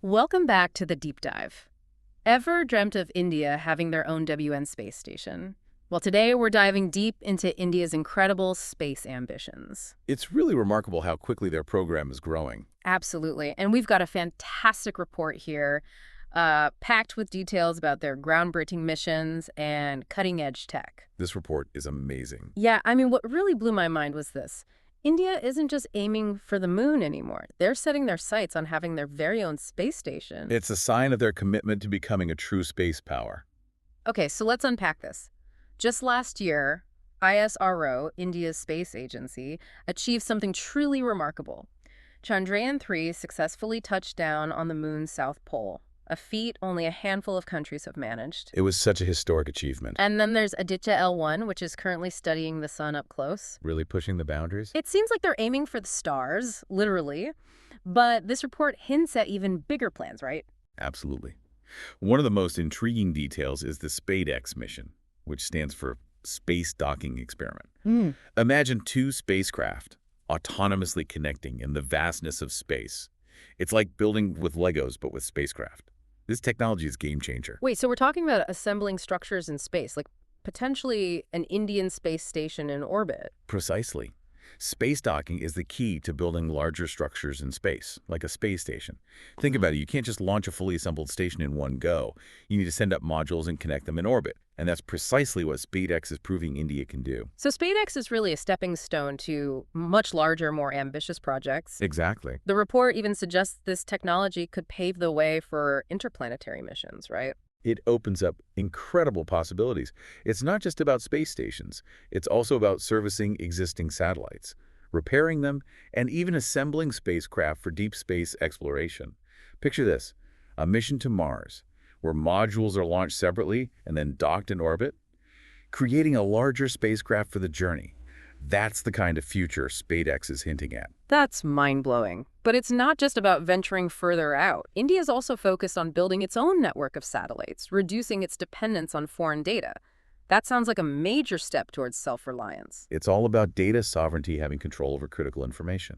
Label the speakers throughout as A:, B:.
A: Welcome back to the deep dive. Ever dreamt of India having their own WN space station? Well, today we're diving deep into India's incredible space ambitions.
B: It's really remarkable how quickly their program is growing.
A: Absolutely. And we've got a fantastic report here, packed with details about their groundbreaking missions and cutting edge tech.
B: This report is amazing.
A: Yeah, I mean, what really blew my mind was this. India isn't just aiming for the moon anymore. They're setting their sights on having their very own space station.
B: It's a sign of their commitment to becoming a true space power.
A: Okay, so let's unpack this. Just last year, ISRO, India's space agency, achieved something truly remarkable. Chandrayaan-3 successfully touched down on the moon's south pole, a feat only a handful of countries have managed.
B: It was such a historic achievement.
A: And then there's Aditya L1, which is currently studying the sun up close.
B: Really pushing the boundaries?
A: It seems like they're aiming for the stars, literally, but this report hints at even bigger plans, right?
B: Absolutely. One of the most intriguing details is the SpaceX mission, which stands for Space Docking Experiment.
A: Hmm.
B: Imagine two spacecraft autonomously connecting in the vastness of space. It's like building with Legos, but with spacecraft. This technology is a game changer.
A: Wait, so we're talking about assembling structures in space, like potentially an Indian space station in orbit.
B: Precisely. Space docking is the key to building larger structures in space, like a space station. Think about it, you can't just launch a fully assembled station in one go. You need to send up modules and connect them in orbit. And that's precisely what SpaceX is proving India can do.
A: So SpaceX is really a stepping stone to much larger, more ambitious projects.
B: Exactly.
A: The report even suggests this technology could pave the way for interplanetary missions, right?
B: It opens up incredible possibilities. It's not just about space stations. It's also about servicing existing satellites, repairing them, and even assembling spacecraft for deep space exploration. Picture this, a mission to Mars, where modules are launched separately and then docked in orbit, creating a larger spacecraft for the journey. That's the kind of future SpaceX is hinting at.
A: That's mind-blowing. But it's not just about venturing further out. India's also focused on building its own network of satellites, reducing its dependence on foreign data. That sounds like a major step towards self-reliance.
B: It's all about data sovereignty, having control over critical information,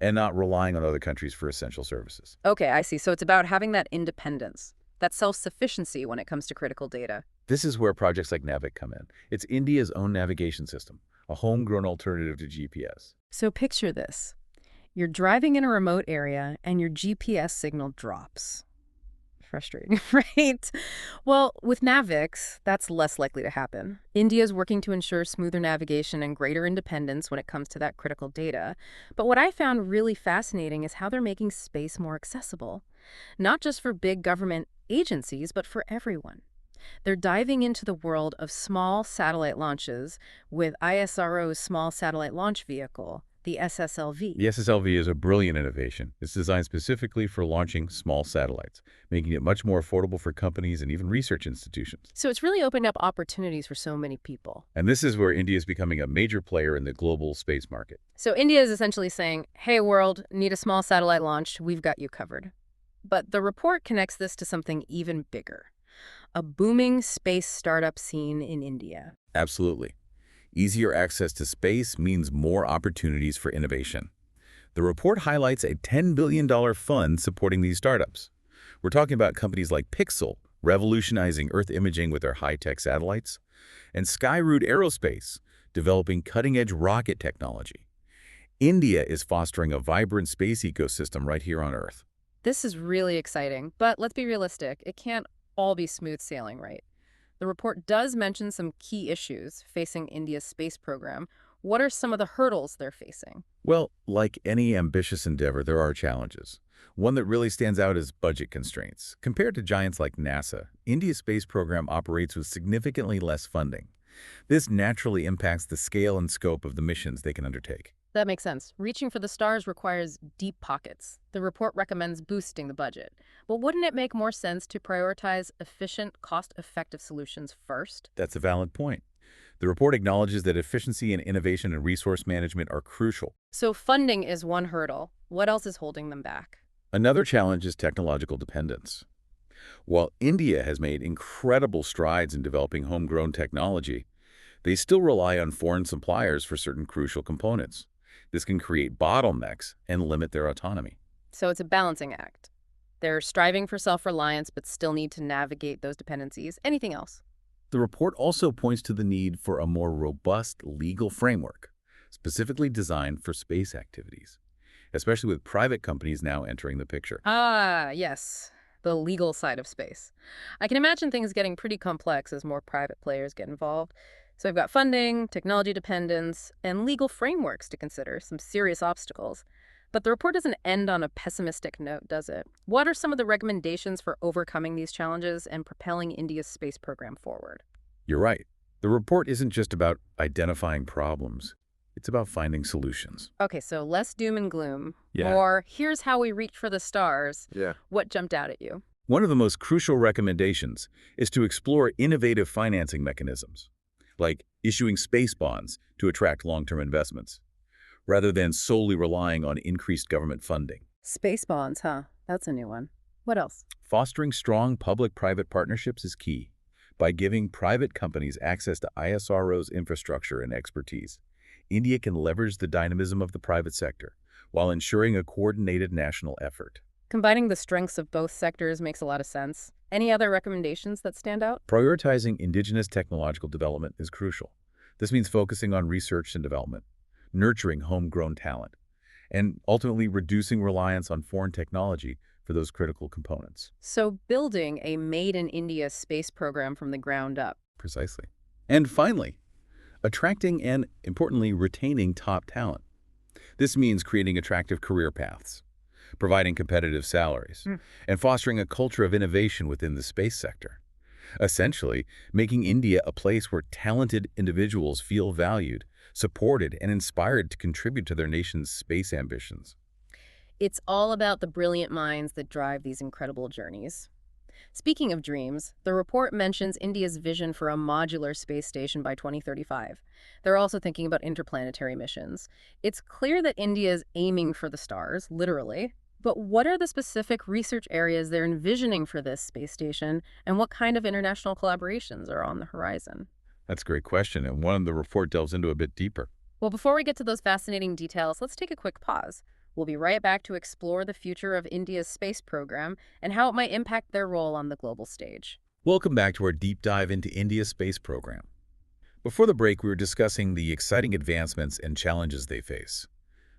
B: and not relying on other countries for essential services.
A: Okay, I see. So it's about having that independence, that self-sufficiency when it comes to critical data.
B: This is where projects like Navic come in. It's India's own navigation system, a homegrown alternative to GPS.
A: So picture this. You're driving in a remote area and your GPS signal drops. Frustrating, right? Well, with Navix, that's less likely to happen. India's working to ensure smoother navigation and greater independence when it comes to that critical data. But what I found really fascinating is how they're making space more accessible, not just for big government agencies, but for everyone. They're diving into the world of small satellite launches with ISRO's Small Satellite Launch Vehicle, the SSLV.
B: The SSLV is a brilliant innovation. It's designed specifically for launching small satellites, making it much more affordable for companies and even research institutions.
A: So it's really opened up opportunities for so many people.
B: And this is where India is becoming a major player in the global space market.
A: So India is essentially saying, hey, world, need a small satellite launched, we've got you covered. But the report connects this to something even bigger, a booming space startup scene in India.
B: Absolutely. Easier access to space means more opportunities for innovation. The report highlights a $10 billion fund supporting these startups. We're talking about companies like Pixel, revolutionizing Earth imaging with their high-tech satellites, and Skyroot Aerospace, developing cutting-edge rocket technology. India is fostering a vibrant space ecosystem right here on Earth.
A: This is really exciting, but let's be realistic. It can't all be smooth sailing, right? The report does mention some key issues facing India's space program. What are some of the hurdles they're facing?
B: Well, like any ambitious endeavor, there are challenges. One that really stands out is budget constraints. Compared to giants like NASA, India's space program operates with significantly less funding. This naturally impacts the scale and scope of the missions they can undertake.
A: That makes sense. Reaching for the stars requires deep pockets. The report recommends boosting the budget. But wouldn't it make more sense to prioritize efficient, cost-effective solutions first?
B: That's a valid point. The report acknowledges that efficiency and innovation and resource management are crucial.
A: So funding is one hurdle. What else is holding them back?
B: Another challenge is technological dependence. While India has made incredible strides in developing homegrown technology, they still rely on foreign suppliers for certain crucial components. This can create bottlenecks and limit their autonomy.
A: So it's a balancing act. They're striving for self-reliance but still need to navigate those dependencies. Anything else?
B: The report also points to the need for a more robust legal framework, specifically designed for space activities, especially with private companies now entering the picture.
A: Ah, yes, the legal side of space. I can imagine things getting pretty complex as more private players get involved. So I've got funding, technology dependence, and legal frameworks to consider, some serious obstacles. But the report doesn't end on a pessimistic note, does it? What are some of the recommendations for overcoming these challenges and propelling India's space program forward?
B: You're right. The report isn't just about identifying problems. It's about finding solutions.
A: Okay, so less doom and gloom.
B: Yeah.
A: More, here's how we reach for the stars.
B: Yeah.
A: What jumped out at you?
B: One of the most crucial recommendations is to explore innovative financing mechanisms, like issuing space bonds to attract long-term investments, rather than solely relying on increased government funding.
A: Space bonds, huh? That's a new one. What else?
B: Fostering strong public-private partnerships is key. By giving private companies access to ISRO's infrastructure and expertise, India can leverage the dynamism of the private sector while ensuring a coordinated national effort.
A: Combining the strengths of both sectors makes a lot of sense. Any other recommendations that stand out?
B: Prioritizing indigenous technological development is crucial. This means focusing on research and development, nurturing homegrown talent, and ultimately reducing reliance on foreign technology for those critical components.
A: So building a made-in-India space program from the ground up.
B: Precisely. And finally, attracting and, importantly, retaining top talent. This means creating attractive career paths, providing competitive salaries, and fostering a culture of innovation within the space sector. Essentially, making India a place where talented individuals feel valued, supported, and inspired to contribute to their nation's space ambitions.
A: It's all about the brilliant minds that drive these incredible journeys. Speaking of dreams, the report mentions India's vision for a modular space station by 2035. They're also thinking about interplanetary missions. It's clear that India is aiming for the stars, literally. But what are the specific research areas they're envisioning for this space station, and what kind of international collaborations are on the horizon?
B: That's a great question, and one the report delves into a bit deeper.
A: Well, before we get to those fascinating details, let's take a quick pause. We'll be right back to explore the future of India's space program and how it might impact their role on the global stage.
B: Welcome back to our deep dive into India's space program. Before the break, we were discussing the exciting advancements and challenges they face.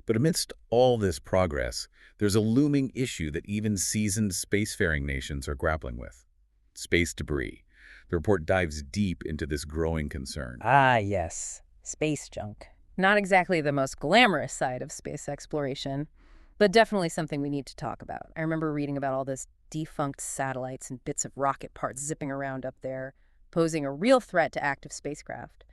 B: But amidst all this progress, there's a looming issue that even seasoned spacefaring nations are grappling with: space debris. The report dives deep into this growing concern.
C: Ah, yes. Space junk.
A: Not exactly the most glamorous side of space exploration, but definitely something we need to talk about. I remember reading about all this defunct satellites and bits of rocket parts zipping around up there, posing a real threat to active spacecraft.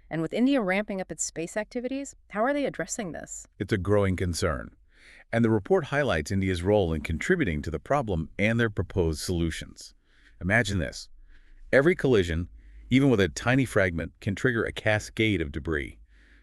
A: And with India ramping up its space activities, how are they addressing this?
B: It's a growing concern, and the report highlights India's role in contributing to the problem and their proposed solutions. Imagine this. Every collision, even with a tiny fragment, can trigger a cascade of debris,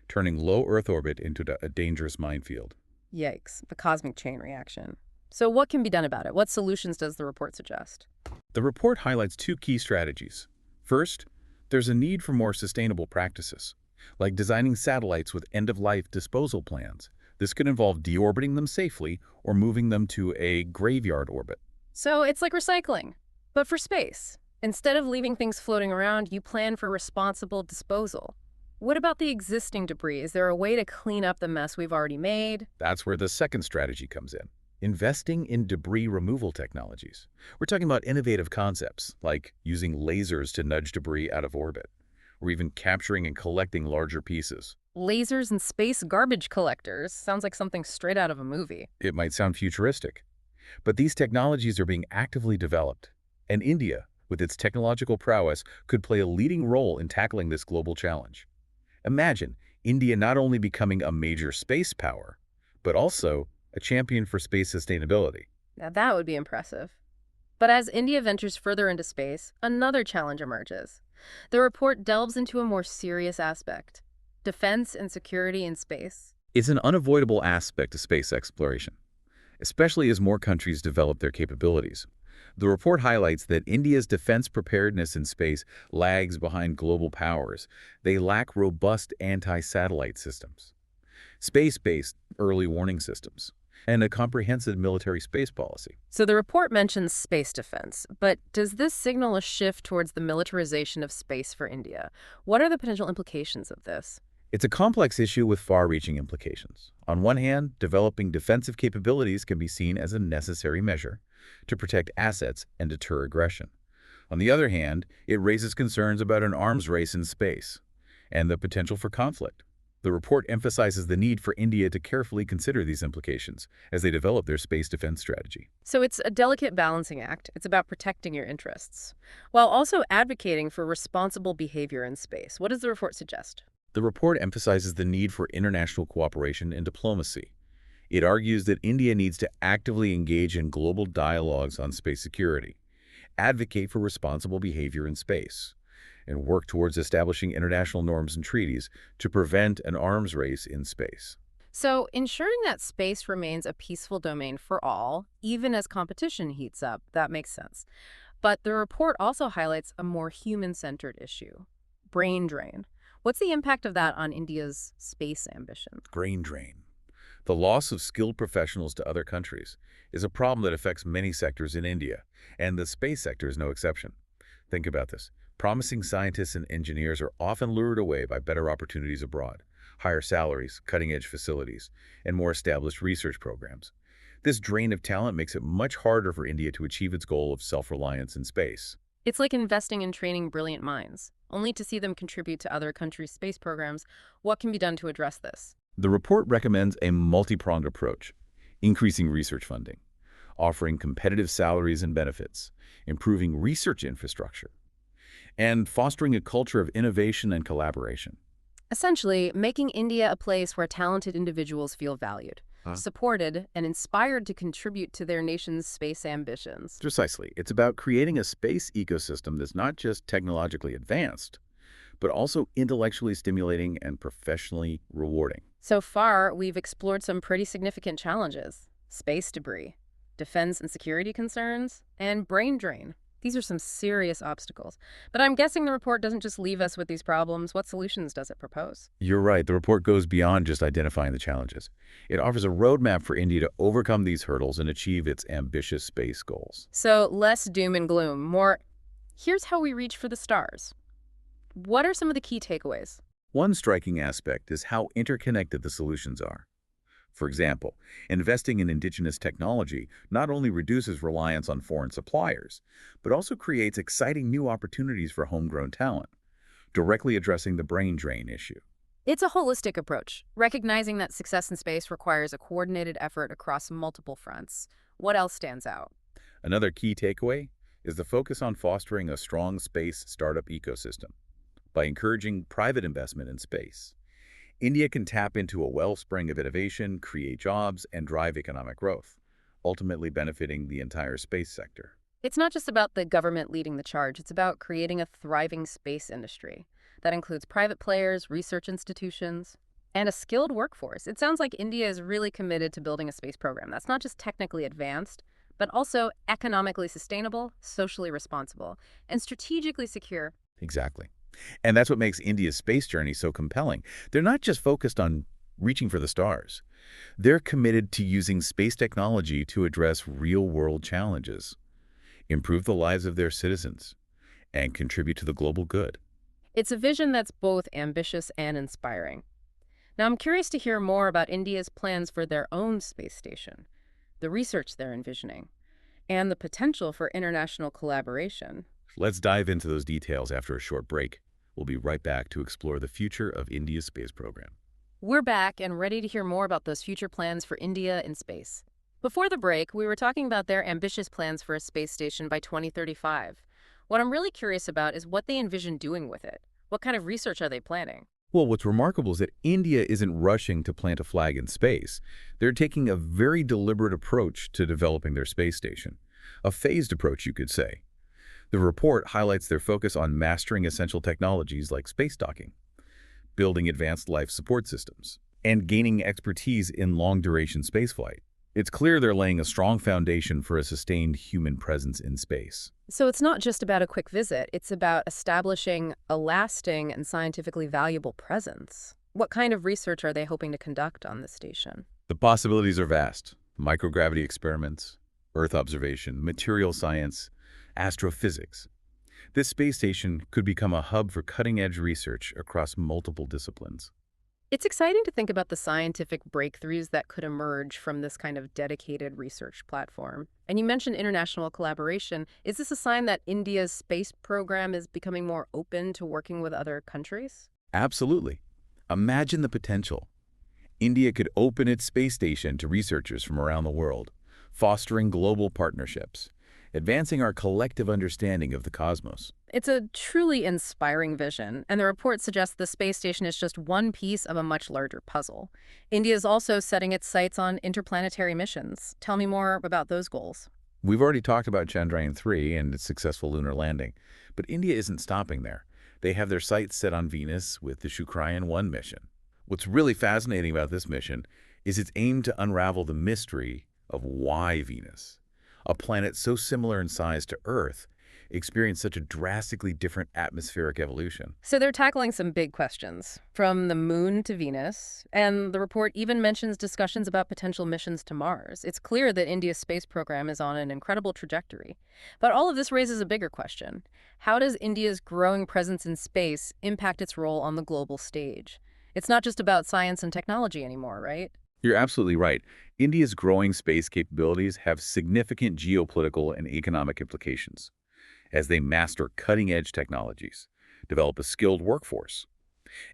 B: turning low Earth orbit into a dangerous minefield.
A: Yikes, the cosmic chain reaction. So what can be done about it? What solutions does the report suggest?
B: The report highlights two key strategies. First, there's a need for more sustainable practices, like designing satellites with end-of-life disposal plans. This could involve deorbiting them safely or moving them to a graveyard orbit.
A: So it's like recycling, but for space. Instead of leaving things floating around, you plan for responsible disposal. What about the existing debris? Is there a way to clean up the mess we've already made?
B: That's where the second strategy comes in: investing in debris removal technologies. We're talking about innovative concepts, like using lasers to nudge debris out of orbit, or even capturing and collecting larger pieces.
A: Lasers and space garbage collectors. Sounds like something straight out of a movie.
B: It might sound futuristic, but these technologies are being actively developed, and India, with its technological prowess, could play a leading role in tackling this global challenge. Imagine India not only becoming a major space power, but also a champion for space sustainability.
A: Now that would be impressive. But as India ventures further into space, another challenge emerges. The report delves into a more serious aspect: defense and security in space.
B: It's an unavoidable aspect of space exploration, especially as more countries develop their capabilities. The report highlights that India's defense preparedness in space lags behind global powers. They lack robust anti-satellite systems, space-based early warning systems, and a comprehensive military space policy.
A: So the report mentions space defense, but does this signal a shift towards the militarization of space for India? What are the potential implications of this?
B: It's a complex issue with far-reaching implications. On one hand, developing defensive capabilities can be seen as a necessary measure to protect assets and deter aggression. On the other hand, it raises concerns about an arms race in space and the potential for conflict. The report emphasizes the need for India to carefully consider these implications as they develop their space defense strategy.
A: So it's a delicate balancing act. It's about protecting your interests, while also advocating for responsible behavior in space. What does the report suggest?
B: The report emphasizes the need for international cooperation and diplomacy. It argues that India needs to actively engage in global dialogues on space security, advocate for responsible behavior in space, and work towards establishing international norms and treaties to prevent an arms race in space.
A: So ensuring that space remains a peaceful domain for all, even as competition heats up, that makes sense. But the report also highlights a more human-centered issue: brain drain. What's the impact of that on India's space ambition?
B: Brain drain. The loss of skilled professionals to other countries is a problem that affects many sectors in India, and the space sector is no exception. Think about this. Promising scientists and engineers are often lured away by better opportunities abroad, higher salaries, cutting-edge facilities, and more established research programs. This drain of talent makes it much harder for India to achieve its goal of self-reliance in space.
A: It's like investing in training brilliant minds, only to see them contribute to other countries' space programs. What can be done to address this?
B: The report recommends a multi-pronged approach: increasing research funding, offering competitive salaries and benefits, improving research infrastructure, and fostering a culture of innovation and collaboration.
A: Essentially, making India a place where talented individuals feel valued, supported, and inspired to contribute to their nation's space ambitions.
B: Precisely. It's about creating a space ecosystem that's not just technologically advanced, but also intellectually stimulating and professionally rewarding.
A: So far, we've explored some pretty significant challenges: space debris, defense and security concerns, and brain drain. These are some serious obstacles. But I'm guessing the report doesn't just leave us with these problems. What solutions does it propose?
B: You're right. The report goes beyond just identifying the challenges. It offers a roadmap for India to overcome these hurdles and achieve its ambitious space goals.
A: So less doom and gloom, more, here's how we reach for the stars. What are some of the key takeaways?
B: One striking aspect is how interconnected the solutions are. For example, investing in indigenous technology not only reduces reliance on foreign suppliers, but also creates exciting new opportunities for homegrown talent, directly addressing the brain drain issue.
A: It's a holistic approach, recognizing that success in space requires a coordinated effort across multiple fronts. What else stands out?
B: Another key takeaway is the focus on fostering a strong space startup ecosystem. By encouraging private investment in space, India can tap into a wellspring of innovation, create jobs, and drive economic growth, ultimately benefiting the entire space sector.
A: It's not just about the government leading the charge. It's about creating a thriving space industry that includes private players, research institutions, and a skilled workforce. It sounds like India is really committed to building a space program that's not just technically advanced, but also economically sustainable, socially responsible, and strategically secure.
B: Exactly. And that's what makes India's space journey so compelling. They're not just focused on reaching for the stars. They're committed to using space technology to address real-world challenges, improve the lives of their citizens, and contribute to the global good.
A: It's a vision that's both ambitious and inspiring. Now, I'm curious to hear more about India's plans for their own space station, the research they're envisioning, and the potential for international collaboration.
B: Let's dive into those details after a short break. We'll be right back to explore the future of India's space program.
A: We're back and ready to hear more about those future plans for India in space. Before the break, we were talking about their ambitious plans for a space station by 2035. What I'm really curious about is what they envision doing with it. What kind of research are they planning?
B: Well, what's remarkable is that India isn't rushing to plant a flag in space. They're taking a very deliberate approach to developing their space station. A phased approach, you could say. The report highlights their focus on mastering essential technologies like space docking, building advanced life support systems, and gaining expertise in long-duration spaceflight. It's clear they're laying a strong foundation for a sustained human presence in space.
A: So it's not just about a quick visit. It's about establishing a lasting and scientifically valuable presence. What kind of research are they hoping to conduct on this station?
B: The possibilities are vast. Microgravity experiments, Earth observation, material science, astrophysics. This space station could become a hub for cutting-edge research across multiple disciplines.
A: It's exciting to think about the scientific breakthroughs that could emerge from this kind of dedicated research platform. And you mentioned international collaboration. Is this a sign that India's space program is becoming more open to working with other countries?
B: Absolutely. Imagine the potential. India could open its space station to researchers from around the world, fostering global partnerships, advancing our collective understanding of the cosmos.
A: It's a truly inspiring vision, and the report suggests the space station is just one piece of a much larger puzzle. India is also setting its sights on interplanetary missions. Tell me more about those goals.
B: We've already talked about Chandrayaan-3 and its successful lunar landing, but India isn't stopping there. They have their sights set on Venus with the Shukrayan-1 mission. What's really fascinating about this mission is its aim to unravel the mystery of why Venus, a planet so similar in size to Earth, experienced such a drastically different atmospheric evolution.
A: So they're tackling some big questions, from the moon to Venus, and the report even mentions discussions about potential missions to Mars. It's clear that India's space program is on an incredible trajectory. But all of this raises a bigger question. How does India's growing presence in space impact its role on the global stage? It's not just about science and technology anymore, right?
B: You're absolutely right. India's growing space capabilities have significant geopolitical and economic implications as they master cutting-edge technologies, develop a skilled workforce,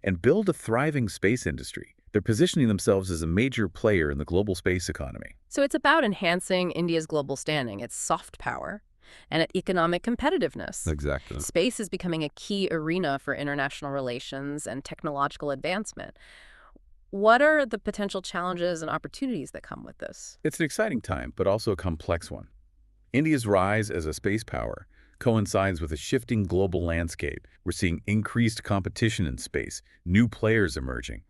B: and build a thriving space industry. They're positioning themselves as a major player in the global space economy.
A: So it's about enhancing India's global standing, its soft power, and its economic competitiveness.
B: Exactly.
A: Space is becoming a key arena for international relations and technological advancement. What are the potential challenges and opportunities that come with this?
B: It's an exciting time, but also a complex one. India's rise as a space power coincides with a shifting global landscape. We're seeing increased competition in space, new players emerging,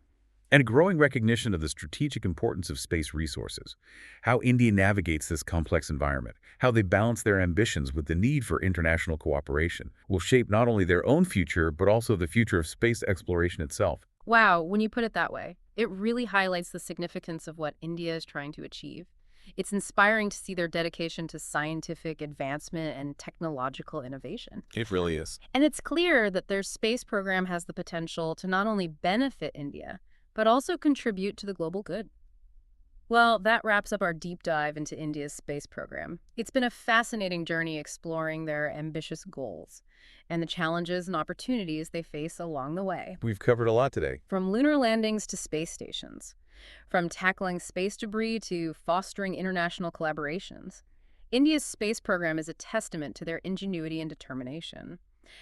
B: and a growing recognition of the strategic importance of space resources. How India navigates this complex environment, how they balance their ambitions with the need for international cooperation, will shape not only their own future, but also the future of space exploration itself.
A: Wow, when you put it that way, it really highlights the significance of what India is trying to achieve. It's inspiring to see their dedication to scientific advancement and technological innovation.
B: It really is.
A: And it's clear that their space program has the potential to not only benefit India, but also contribute to the global good. Well, that wraps up our deep dive into India's space program. It's been a fascinating journey exploring their ambitious goals and the challenges and opportunities they face along the way.
B: We've covered a lot today.
A: From lunar landings to space stations, from tackling space debris to fostering international collaborations, India's space program is a testament to their ingenuity and determination.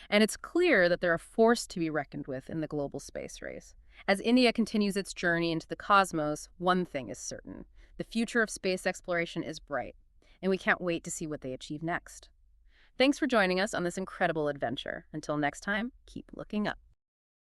A: And it's clear that they're a force to be reckoned with in the global space race. As India continues its journey into the cosmos, one thing is certain. The future of space exploration is bright, and we can't wait to see what they achieve next. Thanks for joining us on this incredible adventure. Until next time, keep looking up.